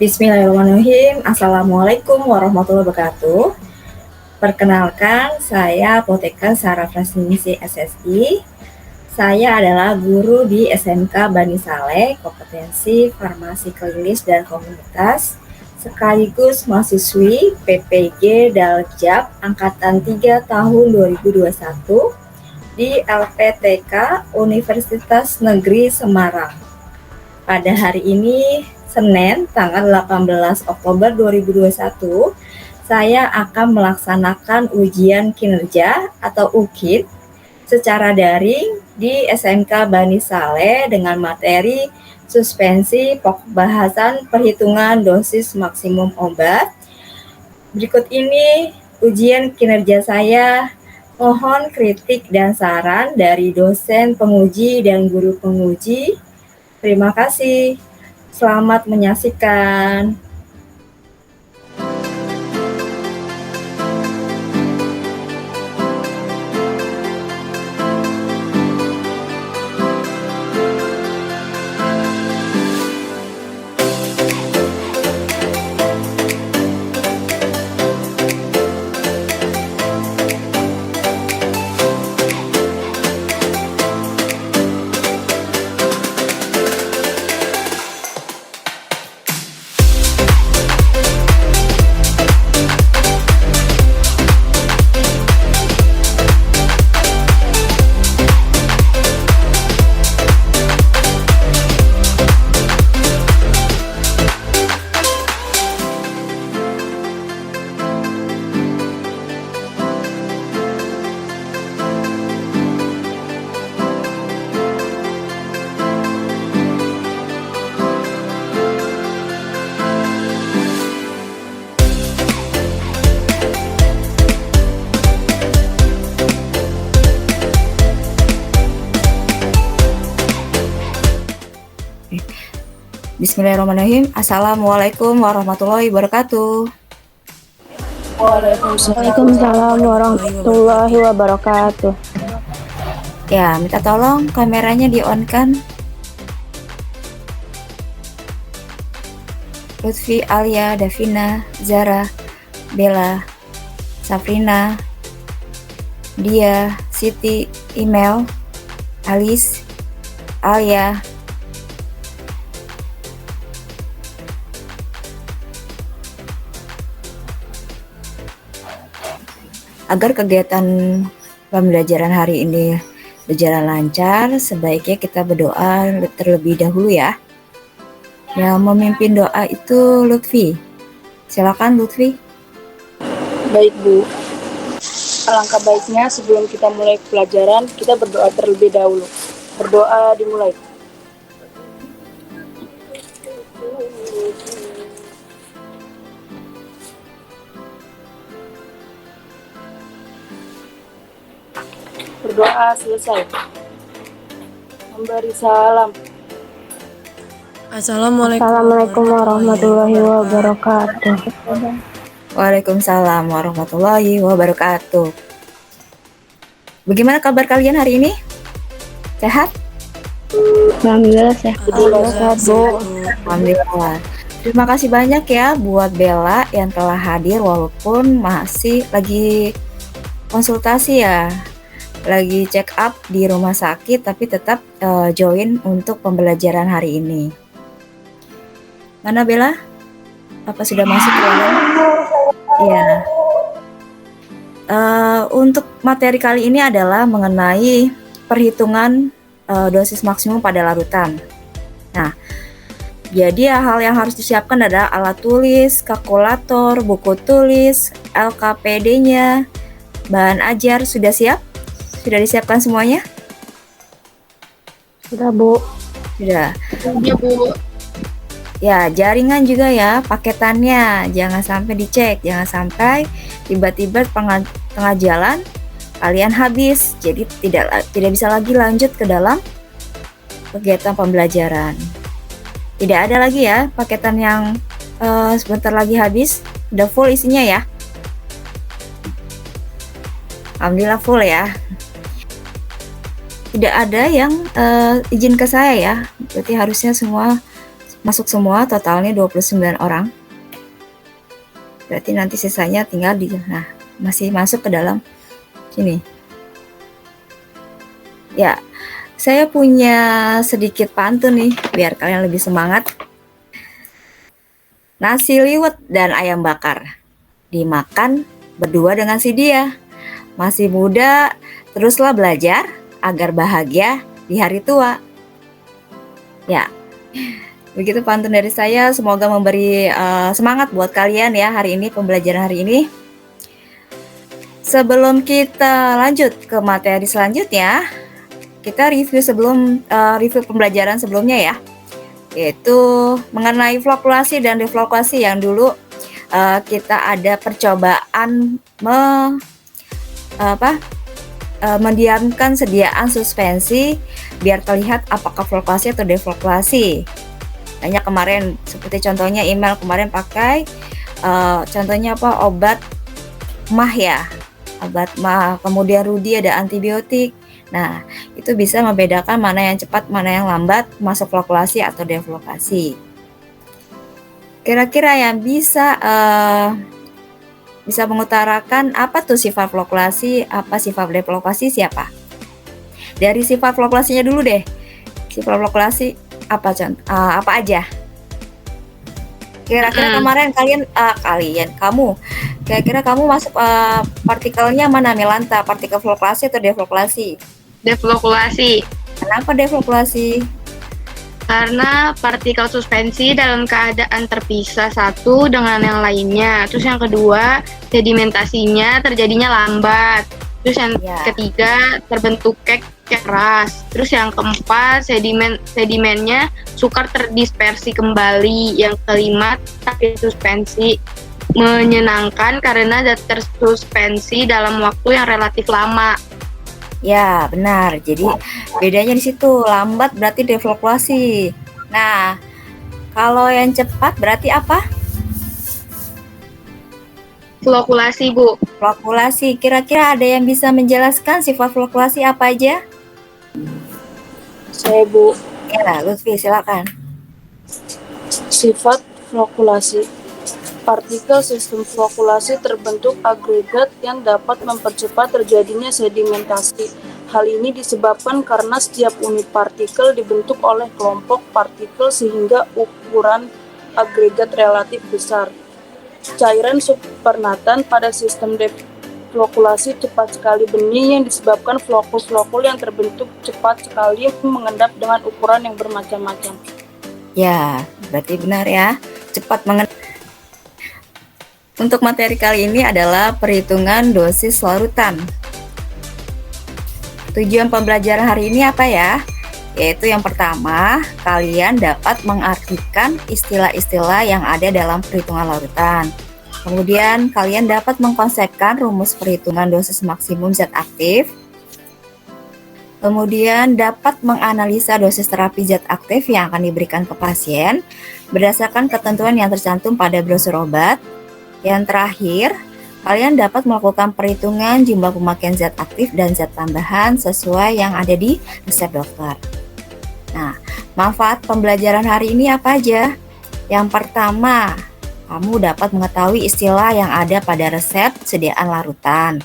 Bismillahirrahmanirrahim. Assalamualaikum warahmatullahi wabarakatuh. Perkenalkan, saya Apoteker Sarah Prasningsi SSI. Saya adalah guru di SMK Bani Saleh, kompetensi farmasi klinis dan komunitas, sekaligus mahasiswi PPG Daljab Angkatan 3 tahun 2021 di LPTK Universitas Negeri Semarang. Pada hari ini, Senin, tanggal 18 Oktober 2021, saya akan melaksanakan ujian kinerja atau UKIT secara daring di SMK Bani Saleh dengan materi suspensi pokok bahasan perhitungan dosis maksimum obat. Berikut ini ujian kinerja saya. Mohon kritik dan saran dari dosen penguji dan guru penguji. Terima kasih. Selamat menyaksikan. Bismillahirrahmanirrahim. Assalamualaikum warahmatullahi wabarakatuh. Waalaikumsalam warahmatullahi wabarakatuh. Ya, minta tolong kameranya di-on-kan. Lutfi, Alia, Davina, Zara, Bella, Safrina, Dia, Siti, Email, Alis, Alia. Agar kegiatan pembelajaran hari ini berjalan lancar, sebaiknya kita berdoa terlebih dahulu ya. Yang memimpin doa itu Lutfi. Silakan Lutfi. Baik Bu, alangkah baiknya sebelum kita mulai pelajaran, kita berdoa terlebih dahulu. Berdoa dimulai. Berdoa selesai. Memberi salam. Assalamualaikum warahmatullahi wabarakatuh. Waalaikumsalam warahmatullahi wabarakatuh. Bagaimana kabar kalian hari ini? Sehat? Alhamdulillah sehat Bu. Alhamdulillah. Terima kasih banyak ya buat Bella yang telah hadir walaupun masih lagi konsultasi ya. Lagi check up di rumah sakit tapi tetap join untuk pembelajaran hari ini. Mana Bella? Apa sudah masuk ke dalam? Iya. Untuk materi kali ini adalah mengenai perhitungan dosis maksimum pada larutan. Nah, jadi hal yang harus disiapkan adalah alat tulis, kalkulator, buku tulis, LKPD-nya, bahan ajar. Sudah siap? Sudah disiapkan semuanya? Sudah Bu. Sudah. Sudah Bu. Ya, jaringan juga ya, paketannya. Jangan sampai dicek, jangan sampai tiba-tiba tengah jalan kalian habis. Jadi tidak bisa lagi lanjut ke dalam kegiatan pembelajaran. Tidak ada lagi ya paketan yang sebentar lagi habis. Udah full isinya ya. Alhamdulillah full ya. Tidak ada yang izin ke saya ya. Berarti harusnya semua masuk semua, totalnya 29 orang. Berarti nanti sisanya tinggal masih masuk ke dalam sini. Ya, saya punya sedikit pantun nih, biar kalian lebih semangat. Nasi liwet dan ayam bakar, dimakan berdua dengan si dia. Masih muda, teruslah belajar agar bahagia di hari tua. Ya, begitu pantun dari saya. Semoga memberi semangat buat kalian ya hari ini, pembelajaran hari ini. Sebelum kita lanjut ke materi selanjutnya, kita review review pembelajaran sebelumnya ya, yaitu mengenai flokkulasi dan deflokkulasi yang dulu kita ada percobaan mendiamkan sediaan suspensi biar terlihat apakah flokkulasi atau deflokkulasi. Hanya kemarin seperti contohnya email kemarin pakai contohnya obat mah ya, obat mah, kemudian Rudi ada antibiotik. Nah, itu bisa membedakan mana yang cepat, mana yang lambat, masuk flokkulasi atau deflokkulasi. Kira-kira yang bisa mengutarakan apa tuh sifat flokkulasi, apa sifat deflokkulasi, siapa? Dari sifat flokkulasinya dulu deh. Sifat flokkulasi apa aja? Kira-kira kemarin kira-kira kamu masuk partikelnya mana, Melanta? Partikel flokkulasi atau deflokkulasi? Deflokkulasi. Kenapa deflokkulasi? Karena partikel suspensi dalam keadaan terpisah satu dengan yang lainnya. Terus yang kedua, sedimentasinya terjadinya lambat. Terus yang ketiga, terbentuk kek keras. Terus yang keempat, sedimennya sukar terdispersi kembali. Yang kelima, tapi suspensi menyenangkan karena tersuspensi dalam waktu yang relatif lama. Ya, benar. Jadi bedanya di situ, lambat berarti deflokkulasi. Nah, kalau yang cepat berarti apa? Flokkulasi, Bu. Flokkulasi. Kira-kira ada yang bisa menjelaskan sifat flokkulasi apa aja? Saya, Bu. Ya, Lutfi, silakan. Sifat flokkulasi. Partikel sistem flokkulasi terbentuk agregat yang dapat mempercepat terjadinya sedimentasi. Hal ini disebabkan karena setiap unit partikel dibentuk oleh kelompok partikel sehingga ukuran agregat relatif besar. Cairan supernatan pada sistem deflokkulasi cepat sekali benih yang disebabkan flokus-flokul yang terbentuk cepat sekali mengendap dengan ukuran yang bermacam-macam. Ya, berarti benar ya. Cepat mengendap. Untuk materi kali ini adalah perhitungan dosis larutan. Tujuan pembelajaran hari ini apa ya? Yaitu yang pertama, kalian dapat mengartikan istilah-istilah yang ada dalam perhitungan larutan. Kemudian kalian dapat mengkonsepkan rumus perhitungan dosis maksimum zat aktif. Kemudian dapat menganalisa dosis terapi zat aktif yang akan diberikan ke pasien berdasarkan ketentuan yang tercantum pada brosur obat. Yang terakhir, kalian dapat melakukan perhitungan jumlah pemakaian zat aktif dan zat tambahan sesuai yang ada di resep dokter. Nah, manfaat pembelajaran hari ini apa aja? Yang pertama, kamu dapat mengetahui istilah yang ada pada resep sediaan larutan.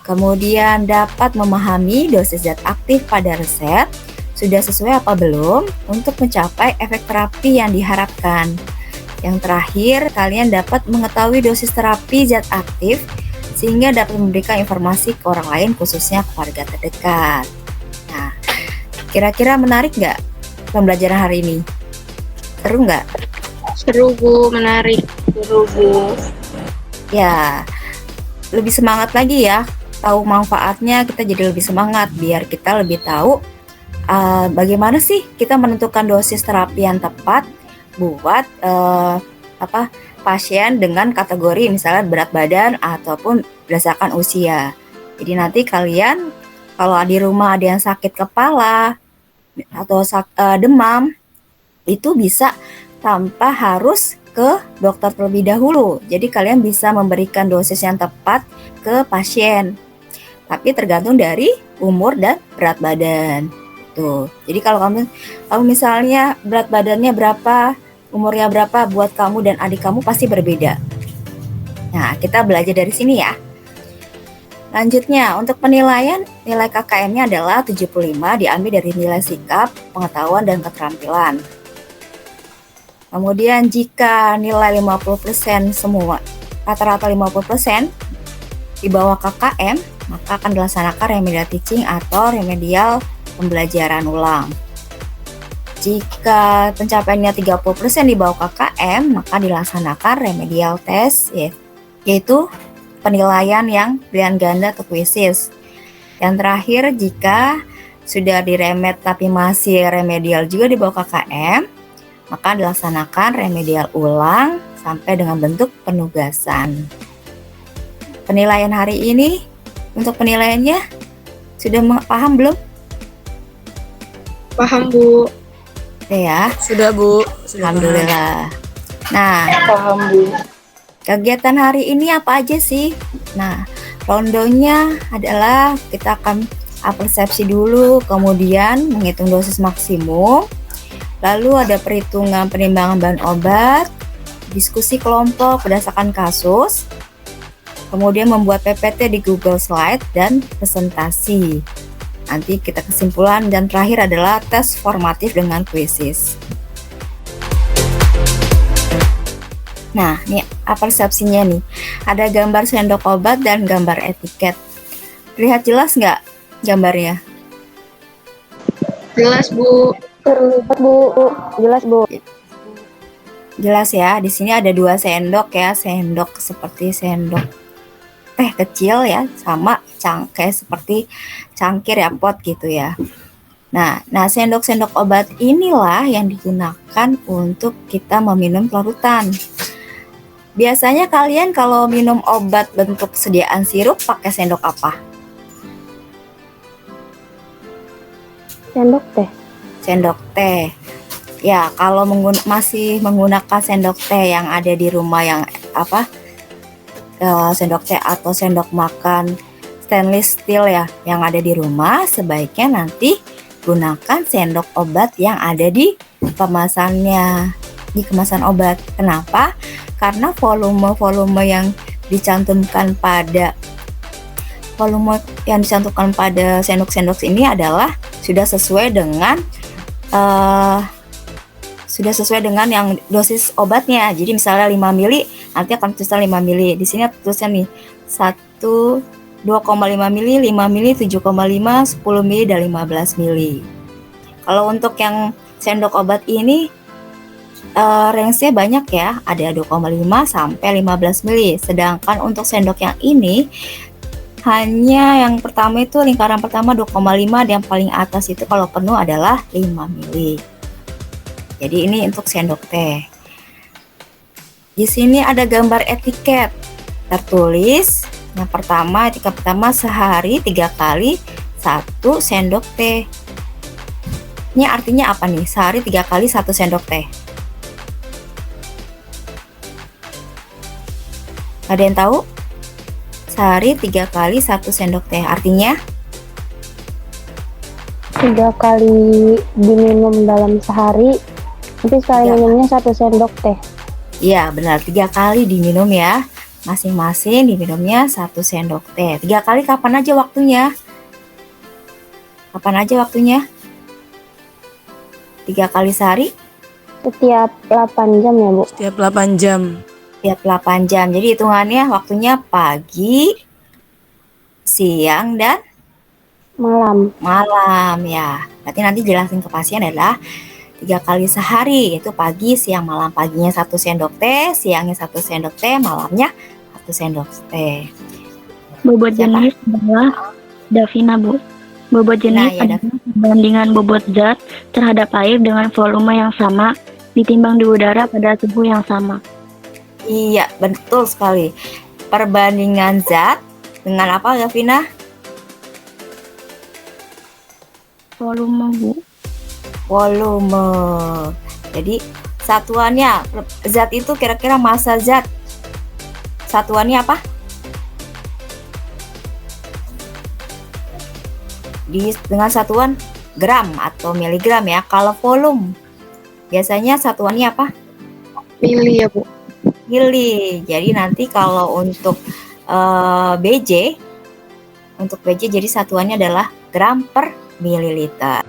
Kemudian dapat memahami dosis zat aktif pada resep, sudah sesuai apa belum untuk mencapai efek terapi yang diharapkan. Yang terakhir, kalian dapat mengetahui dosis terapi zat aktif sehingga dapat memberikan informasi ke orang lain khususnya keluarga terdekat. Nah, kira-kira menarik nggak pembelajaran hari ini? Seru nggak? Seru, Bu. Menarik. Seru, Bu. Ya, lebih semangat lagi ya. Tahu manfaatnya, kita jadi lebih semangat biar kita lebih tahu bagaimana sih kita menentukan dosis terapi yang tepat buat pasien dengan kategori misalnya berat badan ataupun berdasarkan usia. Jadi nanti kalian kalau di rumah ada yang sakit kepala atau demam, itu bisa tanpa harus ke dokter terlebih dahulu. Jadi kalian bisa memberikan dosis yang tepat ke pasien. Tapi tergantung dari umur dan berat badan. Tuh. Jadi kalau kamu misalnya berat badannya berapa, umurnya berapa buat kamu dan adik kamu pasti berbeda. Nah, kita belajar dari sini ya. Lanjutnya, untuk penilaian, nilai KKM-nya adalah 75 diambil dari nilai sikap, pengetahuan, dan keterampilan. Kemudian jika nilai 50% semua, rata-rata 50% di bawah KKM, maka akan dilaksanakan remedial teaching atau remedial pembelajaran ulang. Jika pencapaiannya 30% di bawah KKM, maka dilaksanakan remedial test, yaitu penilaian yang pilihan ganda atau kuisis. Yang terakhir, jika sudah diremed tapi masih remedial juga di bawah KKM, maka dilaksanakan remedial ulang sampai dengan bentuk penugasan. Penilaian hari ini, untuk penilaiannya sudah paham belum? Paham, Bu. Ya, Sudah, Bu. Sudah. alhamdulillah. Nah, Paham, Bu. kegiatan hari ini apa aja sih? Nah, rondonya adalah kita akan persepsi dulu, kemudian menghitung dosis maksimum, lalu ada perhitungan penimbangan bahan obat, diskusi kelompok berdasarkan kasus, kemudian membuat PPT di Google Slide, dan presentasi. Nanti kita kesimpulan, dan terakhir adalah tes formatif dengan kuisis. Nah, ini persepsinya nih. Ada gambar sendok obat dan gambar etiket. Terlihat jelas nggak gambarnya? Jelas, Bu. Terlihat, Bu. Jelas, Bu. Jelas ya. Di sini ada 2 sendok ya. Sendok seperti sendok teh kecil ya, sama kayak seperti cangkir ya, pot gitu ya. Nah, sendok-sendok obat inilah yang digunakan untuk kita meminum larutan. Biasanya kalian kalau minum obat bentuk sediaan sirup pakai sendok apa? Sendok teh. Sendok teh. Ya, kalau masih menggunakan sendok teh yang ada di rumah yang sendok teh atau sendok makan stainless steel ya yang ada di rumah, sebaiknya nanti gunakan sendok obat yang ada di kemasannya, di kemasan obat. Kenapa? Karena volume yang dicantumkan pada sendok-sendok ini adalah sudah sesuai dengan yang dosis obatnya. Jadi misalnya 5 mili, nanti akan tulisan 5 mili. Di sini tulisan nih 2,5 mili, 5 mili, 7,5, 10 mili, dan 15 mili. Kalau untuk yang sendok obat ini range-nya banyak ya, ada 2,5 sampai 15 mili. Sedangkan untuk sendok yang ini hanya yang pertama itu lingkaran pertama 2,5, dan yang paling atas itu kalau penuh adalah 5 mili. Jadi ini untuk sendok teh. Di sini ada gambar etiket. Tertulis yang pertama, etiket pertama, sehari 3 kali 1 sendok teh. Ini artinya apa nih? Sehari 3 kali 1 sendok teh. Ada yang tahu? Sehari 3 kali 1 sendok teh. Artinya? 3 kali diminum dalam sehari. Nanti sekali minumnya 1 sendok teh. Iya, benar. 3 kali diminum ya. Masing-masing diminumnya 1 sendok teh. 3 kali kapan aja waktunya? Kapan aja waktunya? 3 kali sehari? Setiap 8 jam ya, Bu? Setiap 8 jam. Setiap 8 jam. Jadi hitungannya waktunya pagi, siang, dan Malam. malam ya. Berarti nanti jelasin ke pasien adalah 3 kali sehari, yaitu pagi, siang, malam. Paginya 1 sendok teh, siangnya 1 sendok teh, malamnya 1 sendok teh. Bobot Siapa? jenis adalah Davina, Bu. Bobot jenis Nah, ya, adalah perbandingan bobot zat terhadap air dengan volume yang sama ditimbang di udara pada suhu yang sama. Iya, betul sekali. Perbandingan zat dengan apa, Gavina? Volume, Bu. Volume. Jadi satuannya, zat itu kira-kira massa zat. Satuannya apa? Dengan satuan gram atau miligram ya. Kalau volume, biasanya satuannya apa? Mili ya, Bu. Mili. Jadi nanti kalau untuk BJ, jadi satuannya adalah gram per mililiter.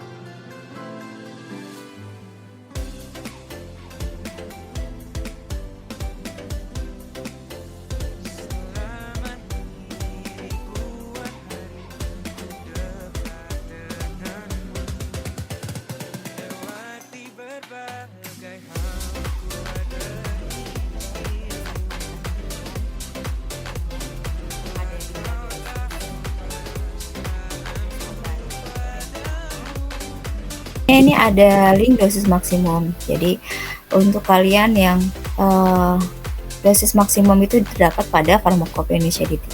Ini ada link dosis maksimum. Jadi untuk kalian yang dosis maksimum itu terdapat pada Pharmacopoeia Indonesia D3.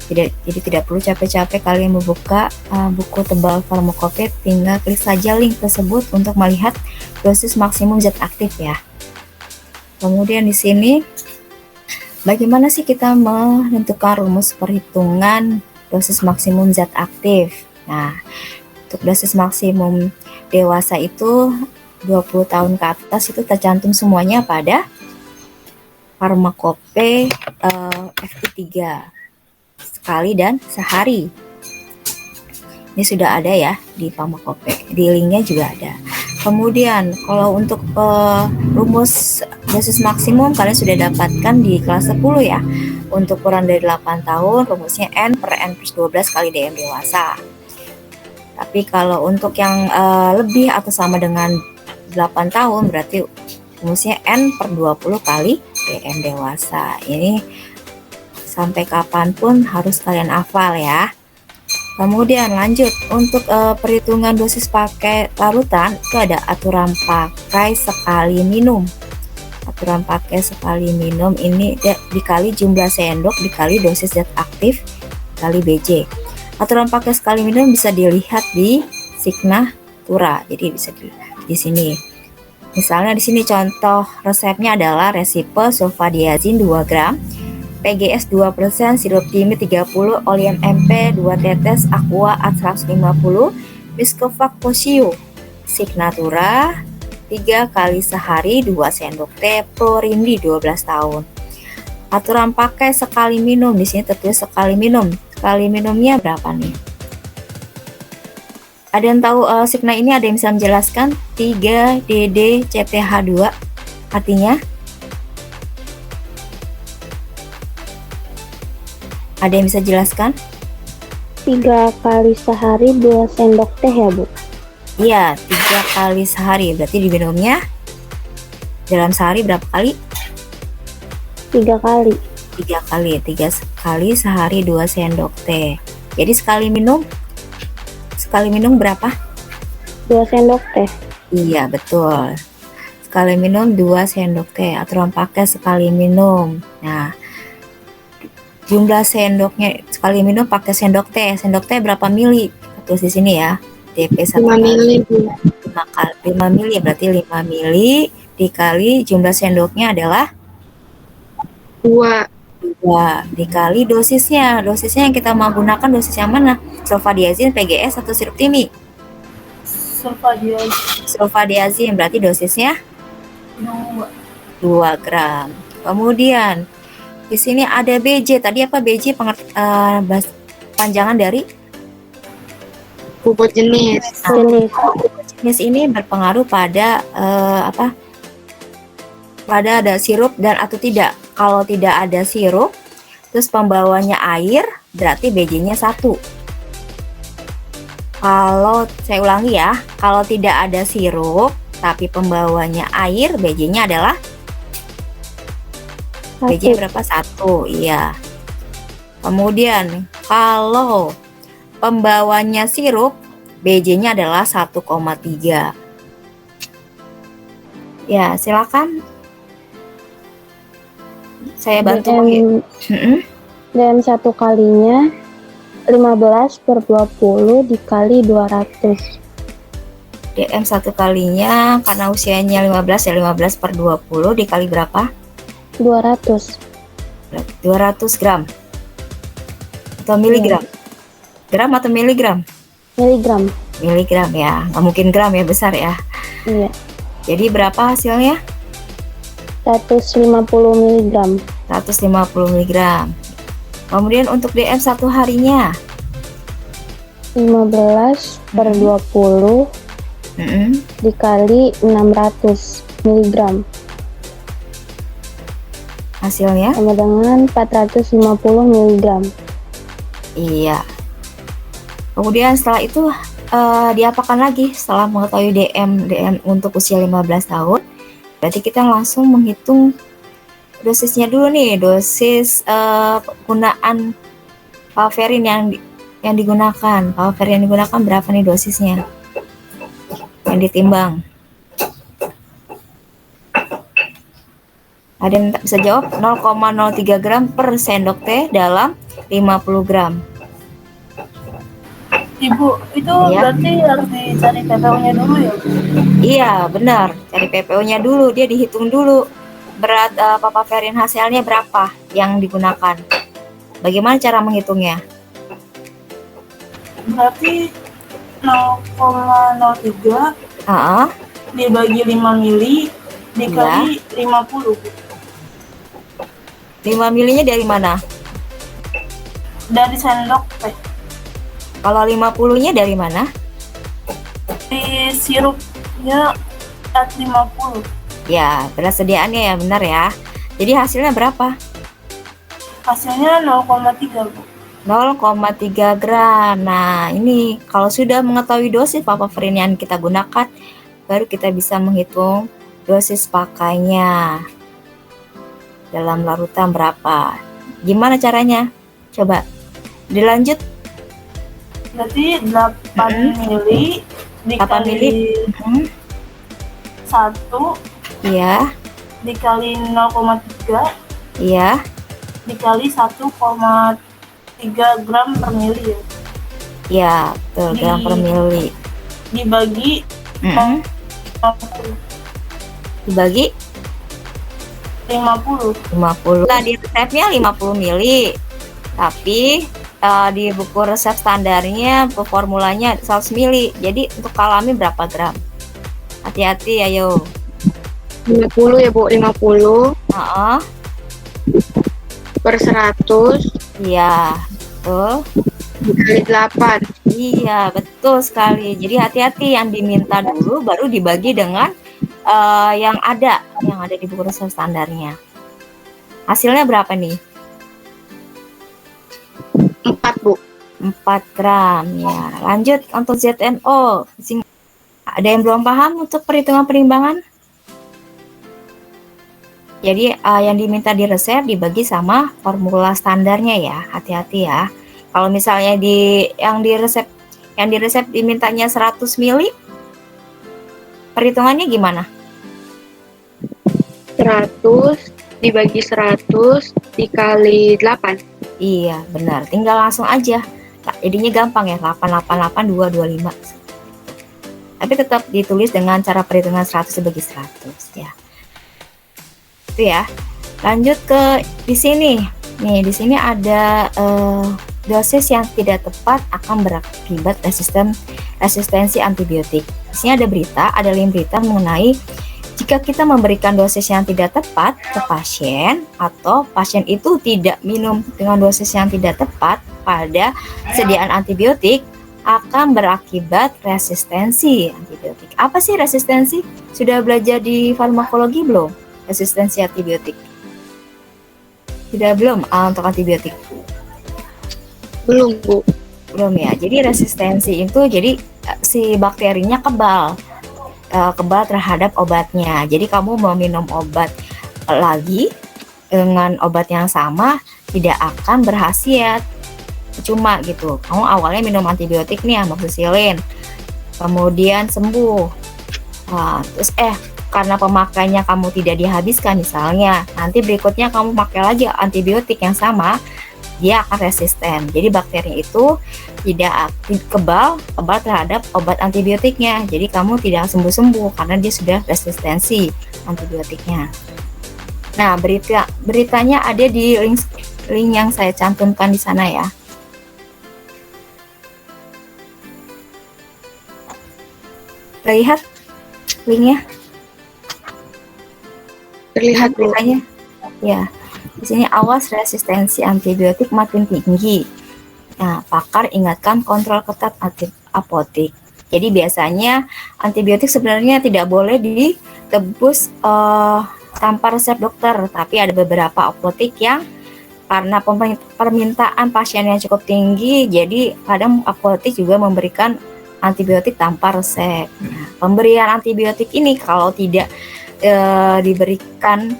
Jadi tidak perlu capek-capek kalian membuka buku tebal Pharmacopoeia, tinggal klik saja link tersebut untuk melihat dosis maksimum zat aktif ya. Kemudian di sini bagaimana sih kita menentukan rumus perhitungan dosis maksimum zat aktif? Nah, untuk dosis maksimum dewasa itu 20 tahun ke atas itu tercantum semuanya pada Pharmacopoeia FQ3 sekali dan sehari. Ini sudah ada ya di Pharmacopoeia, di linknya juga ada. Kemudian kalau untuk rumus dosis maksimum kalian sudah dapatkan di kelas 10 ya. Untuk kurang dari 8 tahun rumusnya N per N plus 12 kali DM dewasa. Tapi kalau untuk yang lebih atau sama dengan 8 tahun berarti rumusnya N per 20 kali DM dewasa. Ini sampai kapanpun harus kalian hafal ya. Kemudian lanjut untuk perhitungan dosis pakai larutan itu ada aturan pakai sekali minum. Aturan pakai sekali minum ini dikali jumlah sendok dikali dosis zat aktif kali BJ. Aturan pakai sekali minum bisa dilihat di signatura. Jadi bisa di sini. Misalnya di sini contoh resepnya adalah resipe sulfadiazin 2 gram, PGS 2%, sirup timit 30, oleum MP 2 tetes, aqua at 150, Viscovac Posio. Signatura 3 kali sehari 2 sendok teh, Prorindi 12 tahun. Aturan pakai sekali minum, di sini tertulis sekali minum. Sekali minumnya berapa nih? Ada yang tahu signa ini, ada yang bisa menjelaskan? 3 DD CTH2 artinya? Ada yang bisa jelaskan? 3 kali sehari 2 sendok teh ya, Bu? Iya, 3 kali sehari. Berarti diminumnya dalam sehari berapa kali? 3 kali. 3 kali sehari 2 sendok teh. Jadi sekali minum berapa? 2 sendok teh. Iya, betul. Sekali minum 2 sendok teh. Aturan pakai sekali minum. Nah, jumlah sendoknya sekali minum pakai sendok teh. Sendok teh berapa mili? Terus di sini ya. DP 1 5 mili. 5 mili berarti 5 mili dikali jumlah sendoknya adalah 2. Dikali dosisnya. Dosisnya yang kita mau gunakan dosis yang mana? Sulfadiazin, PGS atau sirup timi? Sulfadiazin berarti dosisnya 2 gram. Kemudian di sini ada BJ. Tadi apa BJ? Panjangan dari Bubut jenis. jenis ini berpengaruh pada pada ada sirup dan atau tidak. Kalau tidak ada sirup, terus pembawanya air, berarti BJ-nya 1. Kalau saya ulangi ya, kalau tidak ada sirup, tapi pembawanya air, BJ-nya adalah BJ berapa? 1, iya. Kemudian kalau pembawanya sirup, BJ-nya adalah 1,3. Ya, silakan. Saya bantu DM 1 kalinya 15 per 20 dikali 200. DM 1 kalinya karena usianya 15 ya, 15 per 20 dikali berapa? 200. 200 gram atau miligram? Gram atau miligram? Miligram. Miligram ya, nggak mungkin gram ya, besar ya. Iya. Jadi berapa hasilnya? 150 mg. 150 mg. Kemudian untuk DM satu harinya 15 per 20 dikali 600 mg hasilnya. sama dengan 450 mg. Iya. Kemudian setelah itu diapakan lagi setelah mengetahui DM untuk usia 15 tahun? Berarti kita langsung menghitung dosisnya dulu nih, dosis penggunaan Pavaperin yang digunakan. Pavaperin yang digunakan berapa nih dosisnya? Yang ditimbang. Ada yang bisa jawab? 0,03 gram per sendok teh dalam 50 gram. Ibu, itu Iya. berarti harus dicari PPO-nya dulu ya? Iya, benar. Cari PPO-nya dulu, dia dihitung dulu. Berat Pavaperin hasilnya berapa yang digunakan. Bagaimana cara menghitungnya? Berarti 0,03 Heeh. dibagi 5 mili dikali 50, Bu. 5 milinya dari mana? Dari sendok teh. Kalau 50-nya dari mana? Di sirupnya 450. Ya, berat sediaannya ya, benar ya. Jadi hasilnya berapa? Hasilnya 0,3, Bu. 0,3 gram. Nah, ini kalau sudah mengetahui dosis Pavaperin yang kita gunakan, baru kita bisa menghitung dosis pakainya. Dalam larutan berapa? Gimana caranya? Coba dilanjut. Berarti 8 mili 8 mili. dikali 1 Iya, dikali 0,3 iya, dikali 1,3 gram per mili ya. iya, betul, gram per mili. Dibagi Mm-mm. 50. Dibagi 50. 50. Nah, di resepnya 50 mili. Tapi di buku resep standarnya formulanya 100 mili. Jadi untuk kalamin berapa gram? Hati-hati ayo. 50 ya, Bu. 50 Heeh. per 100 Iya, betul. dikali 8. Iya, betul sekali. Jadi hati-hati, yang diminta dulu baru dibagi dengan yang ada di buku resep standarnya. Hasilnya berapa nih? 4, Bu. 4 gram ya. Lanjut untuk ZNO. Ada yang belum paham untuk perhitungan perimbangan? Jadi yang diminta di resep dibagi sama formula standarnya ya. Hati-hati ya. Kalau misalnya yang di resep dimintanya 100 mili, perhitungannya gimana? 100 dibagi 100 dikali 8. Iya, benar. Tinggal langsung aja. Jadinya gampang ya, 888,225. Tapi tetap ditulis dengan cara perhitungan 100 dibagi 100 ya. Itu ya. Lanjut ke di sini. Nih, di sini ada dosis yang tidak tepat akan berakibat resistensi antibiotik. Di sini ada link berita mengenai jika kita memberikan dosis yang tidak tepat ke pasien atau pasien itu tidak minum dengan dosis yang tidak tepat pada sediaan antibiotik, akan berakibat resistensi antibiotik. Apa sih resistensi? Sudah belajar di farmakologi belum? Resistensi antibiotik. Sudah belum untuk antibiotik? Belum, Bu. Belum ya. Jadi resistensi itu jadi si bakterinya kebal terhadap obatnya. Jadi kamu mau minum obat lagi dengan obat yang sama tidak akan berkhasiat. Cuma gitu. Kamu awalnya minum antibiotik nih amoxicillin, kemudian sembuh. Nah, terus karena pemakaiannya kamu tidak dihabiskan misalnya, nanti berikutnya kamu pakai lagi antibiotik yang sama, dia akan resisten. Jadi bakteri itu tidak kebal terhadap obat antibiotiknya. Jadi kamu tidak sembuh-sembuh karena dia sudah resistensi antibiotiknya. Nah, beritanya ada di link yang saya cantumkan di sana ya. Lihat linknya. Terlihat Bu. Beritanya, ya, di sini awas resistensi antibiotik makin tinggi. Nah, pakar ingatkan kontrol ketat apotik. Jadi biasanya antibiotik sebenarnya tidak boleh ditebus tanpa resep dokter, tapi ada beberapa apotik yang karena permintaan pasien yang cukup tinggi, jadi kadang apotik juga memberikan antibiotik tanpa resep. Nah, pemberian antibiotik ini kalau tidak diberikan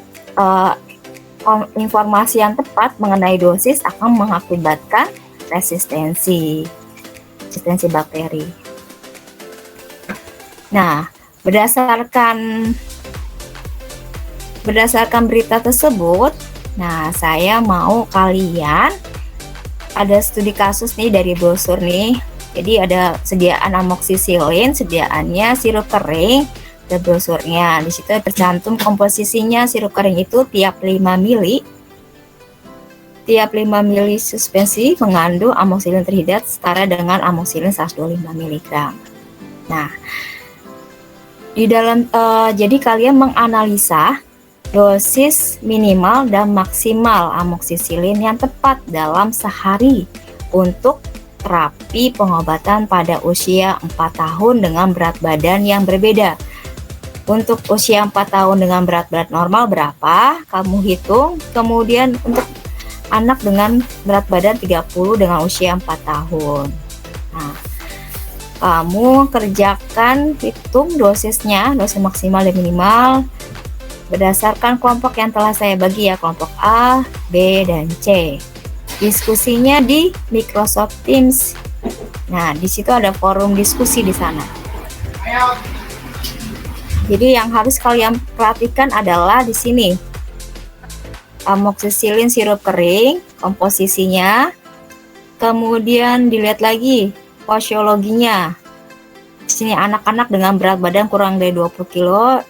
informasi yang tepat mengenai dosis akan mengakibatkan resistensi bakteri. Nah, berdasarkan berita tersebut, nah saya mau kalian ada studi kasus nih dari brosur nih. Jadi ada sediaan amoxicillin, sediaannya sirup kering, ada brosurnya. Di situ tercantum komposisinya sirup kering itu tiap 5 mili. Tiap 5 mili suspensi mengandung amoxicillin terhidrat setara dengan amoxicillin 125 mg. Nah, di dalam jadi kalian menganalisa dosis minimal dan maksimal amoxicillin yang tepat dalam sehari untuk terapi pengobatan pada usia 4 tahun dengan berat badan yang berbeda. Untuk usia 4 tahun dengan berat badan normal berapa? Kamu hitung. Kemudian untuk anak dengan berat badan 30 dengan usia 4 tahun. Nah, kamu kerjakan, hitung dosisnya, dosis maksimal dan minimal berdasarkan kelompok yang telah saya bagi ya, kelompok A, B, dan C. Diskusinya di Microsoft Teams. Nah, di situ ada forum diskusi di sana. Jadi yang harus kalian perhatikan adalah di sini amoxicillin sirup kering, komposisinya, kemudian dilihat lagi fisiologinya. Di sini anak-anak dengan berat badan kurang dari 20 kilo,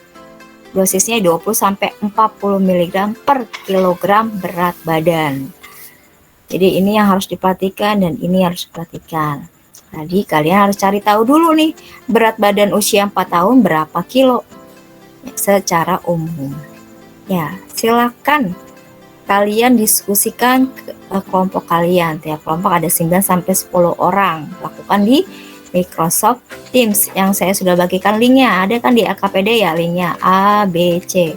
dosisnya 20 sampai 40 mg per kilogram berat badan. Jadi ini yang harus diperhatikan dan ini harus diperhatikan. Jadi kalian harus cari tahu dulu nih berat badan usia 4 tahun berapa kilo secara umum. Ya, silakan kalian diskusikan ke kelompok kalian. Tiap kelompok ada 9 sampai 10 orang. Lakukan di Microsoft Teams yang saya sudah bagikan linknya. Ada kan di AKPD ya linknya A, B, C.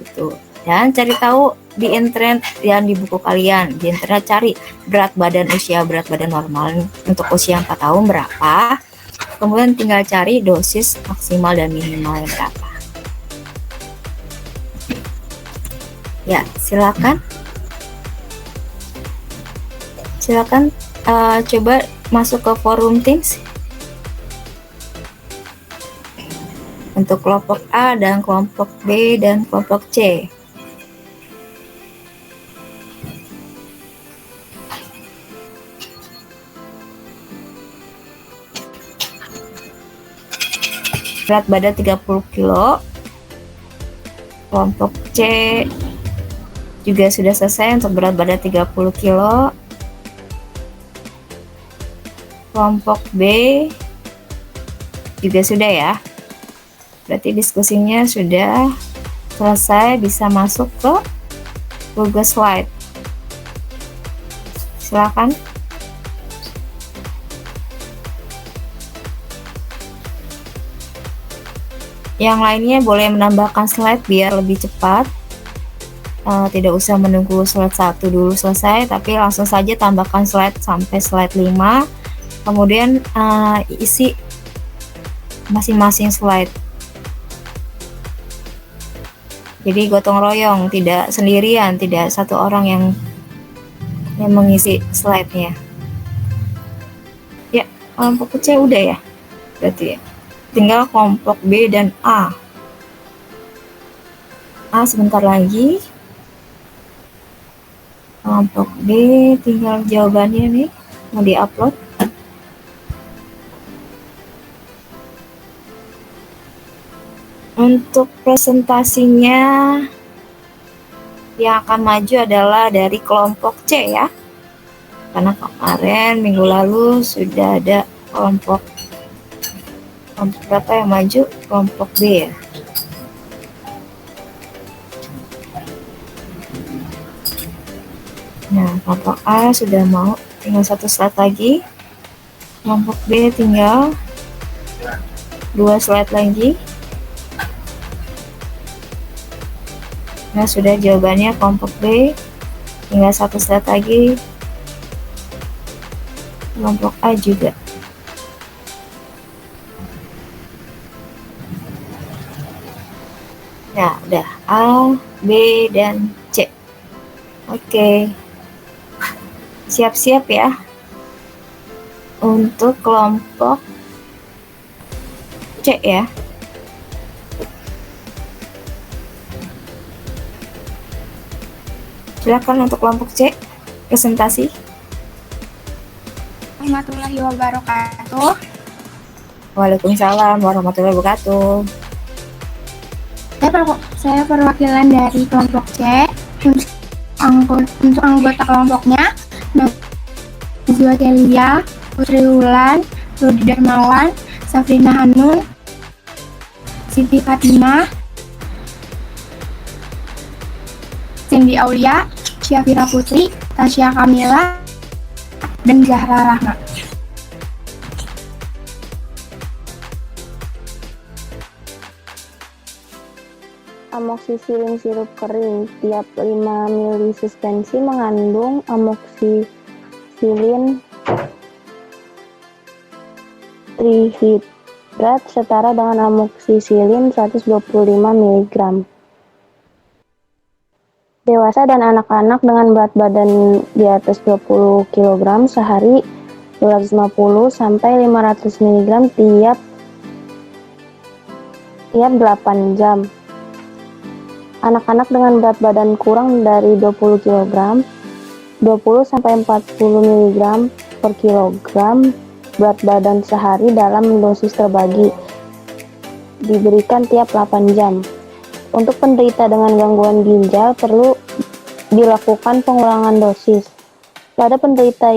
Gitu. Dan cari tahu di internet dan di buku kalian. Di internet cari berat badan normal untuk usia 4 tahun berapa. Kemudian tinggal cari dosis maksimal dan minimal berapa. Ya, silakan coba masuk ke forum Teams untuk kelompok A dan kelompok B dan kelompok C. Berat badan 30 kilo. Kelompok C juga sudah selesai untuk berat badan 30 kilo. Kelompok B juga sudah ya. Berarti diskusinya sudah selesai, bisa masuk ke Google Slide. Silakan. Yang lainnya boleh menambahkan slide biar lebih cepat. Tidak usah menunggu slide 1 dulu selesai, tapi langsung saja tambahkan slide sampai slide 5. Kemudian isi masing-masing slide. Jadi gotong royong, tidak sendirian, tidak satu orang yang mengisi slide-nya. Ya, kelompok C udah ya. Berarti ya. Tinggal kelompok B dan A. A sebentar lagi. Kelompok B tinggal jawabannya nih mau diupload. Untuk presentasinya yang akan maju adalah dari kelompok C ya. Karena kemarin minggu lalu sudah ada kelompok berapa yang maju? Kelompok B ya. Nah, kelompok A sudah mau, tinggal 1 slide lagi. Kelompok B tinggal 2 slide lagi. Nah, sudah jawabannya kelompok B, tinggal 1 slide lagi. Kelompok A juga. Nah, udah A, B, dan C. Oke. Siap-siap ya untuk kelompok C ya. Silakan untuk kelompok C presentasi. Warahmatullahi wabarakatuh. Waalaikumsalam warahmatullahi wabarakatuh. Saya perwakilan dari kelompok C. Untuk anggota kelompoknya, Najwa Celia, Putri Wulan, Rudi Darmawan, Safrina Hanun, Siti Fatimah, Cindy Aulia, Syafira Putri, Tasya Kamila, dan Zahra Rahma. Amoksisilin sirup kering. Tiap 5 ml suspensi mengandung amoksisilin trihidrat setara dengan amoksisilin 125 mg. Dewasa dan anak-anak dengan berat badan di atas 20 kg sehari 250 sampai 500 mg tiap 8 jam. Anak-anak dengan berat badan kurang dari 20 kg 20 sampai 40 mg per kilogram berat badan sehari dalam dosis terbagi diberikan tiap 8 jam. Untuk penderita dengan gangguan ginjal perlu dilakukan pengulangan dosis. Pada penderita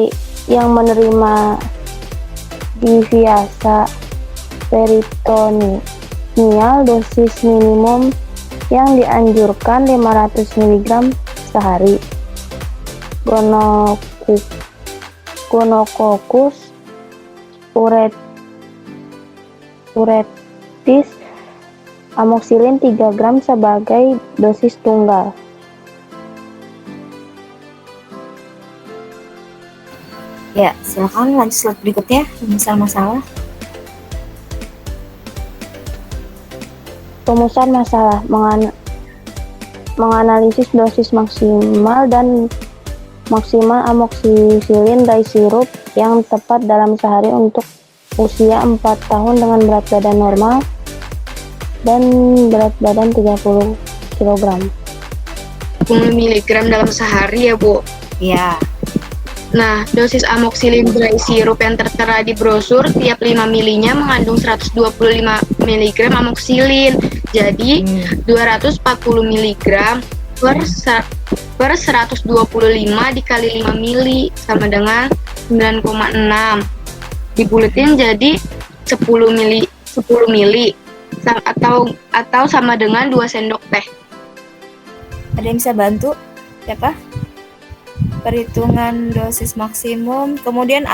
yang menerima diviasa peritoneal, dosis minimum yang dianjurkan 500 mg sehari. Gonococcus uretis amoksilin 3 gram sebagai dosis tunggal. Ya, silakan lanjut slide berikutnya. Masalah-masalah. Rumusan masalah menganalisis dosis maksimal dan maksimal amoksisilin disirup yang tepat dalam sehari untuk usia 4 tahun dengan berat badan normal dan berat badan 30 kg. 10 mg dalam sehari ya, Bu? Ya. Nah, dosis amoxicillin dry syrup yang tertera di brosur tiap 5 milinya mengandung 125 mg amoxicillin. Jadi, 240 mg per 125 dikali 5 mili sama dengan 9,6. Dibuletin jadi 10 mili atau sama dengan 2 sendok teh. Ada yang bisa bantu? Siapa? Perhitungan dosis maksimum. Kemudian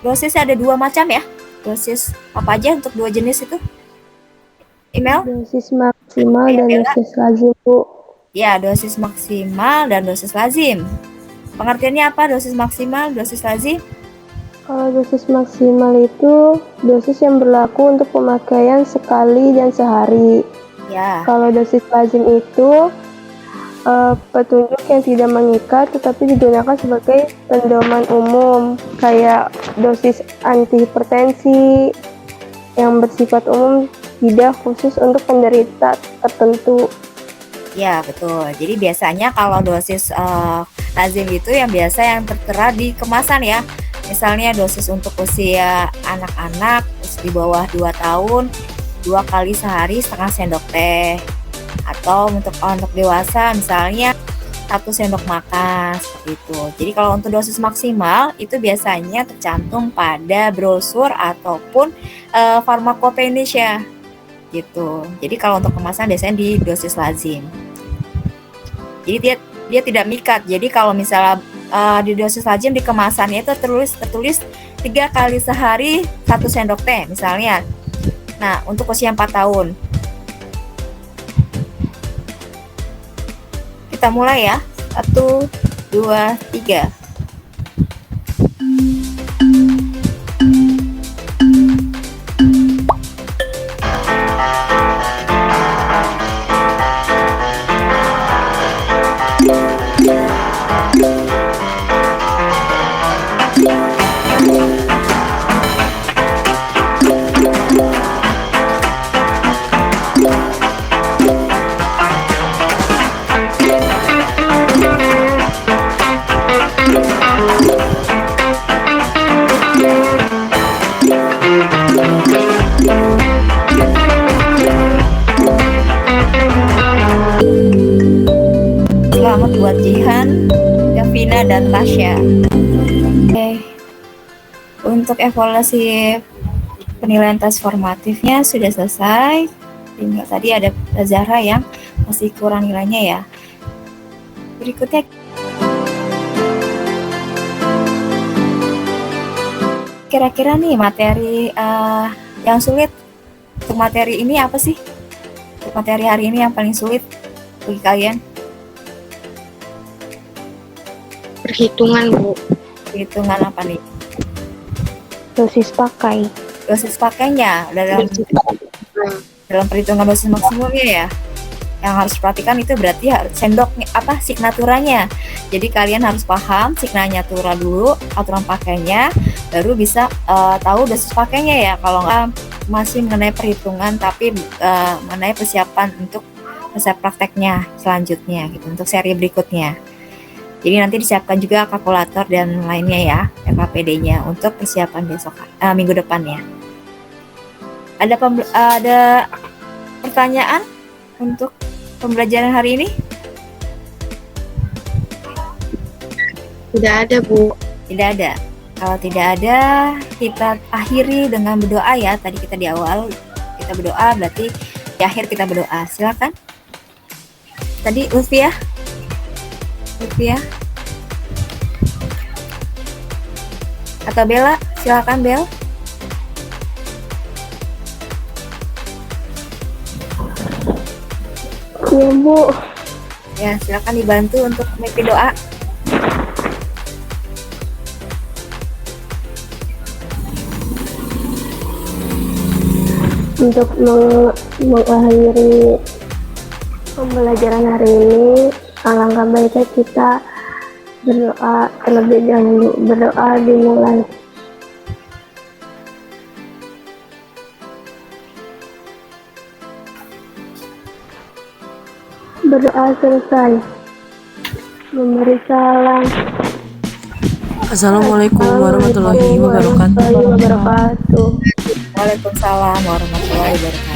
dosis ada 2 macam ya. Dosis apa aja untuk 2 jenis itu? Email? Dosis maksimal dan Bella? dosis lazim, Bu. Ya, dosis maksimal dan dosis lazim. Pengertiannya apa dosis maksimal, dosis lazim? Kalau dosis maksimal itu dosis yang berlaku untuk pemakaian sekali dan sehari. Ya. Kalau dosis lazim itu petunjuk yang tidak mengikat tetapi digunakan sebagai pedoman umum, kayak dosis antihipertensi yang bersifat umum, tidak khusus untuk penderita tertentu. Ya, betul. Jadi biasanya kalau dosis lazim itu yang biasa yang tertera di kemasan ya. Misalnya dosis untuk usia anak-anak di bawah 2 tahun 2 kali sehari setengah sendok teh. Atau untuk dewasa misalnya 1 sendok makan seperti itu. Jadi kalau untuk dosis maksimal itu biasanya tercantum pada brosur ataupun Farmakope Indonesia gitu. Jadi kalau untuk kemasan biasanya di dosis lazim. Jadi dia dia tidak mikat. Jadi kalau misalnya di dosis lazim di kemasannya itu tertulis 3 kali sehari 1 sendok teh misalnya. Nah, untuk usia 4 tahun. Kita mulai ya. 1, 2, 3. Selamat buat Jihan, Davina, dan Tasya. Oke. Untuk evaluasi penilaian tes formatifnya sudah selesai. Tinggal tadi ada Zahra yang masih kurang nilainya ya. Berikutnya kira-kira nih materi yang sulit untuk materi ini apa sih? Untuk materi hari ini yang paling sulit bagi kalian? Perhitungan, Bu. Perhitungan apa nih? Dosis pakai. Dosis pakainya dalam perhitungan dosis maksimumnya ya. Yang harus perhatikan itu berarti harus sendoknya apa signaturanya. Jadi kalian harus paham signatura dulu, aturan pakainya, baru bisa tahu dosis pakainya ya. Kalau nggak masih mengenai perhitungan tapi mengenai persiapan untuk resep prakteknya selanjutnya gitu untuk seri berikutnya. Jadi nanti disiapkan juga kalkulator dan lainnya ya, FAPD-nya untuk persiapan besok minggu depan ya. Ada pertanyaan untuk pembelajaran hari ini? Tidak ada, Bu. Tidak ada. Kalau tidak ada, kita akhiri dengan berdoa ya. Tadi kita di awal kita berdoa, berarti di akhir kita berdoa. Silakan. Tadi Lutfia atau Bella, silakan Bel. Iya, Bu. Ya, silakan dibantu untuk memimpin doa. Untuk mengakhiri pembelajaran hari ini, alangkah baiknya kita berdoa terlebih dahulu. Berdoa dimulai. Berdoa selesai. Memberi salam. Assalamualaikum warahmatullahi wabarakatuh. Warahmatullahi wabarakatuh. Waalaikumsalam warahmatullahi wabarakatuh.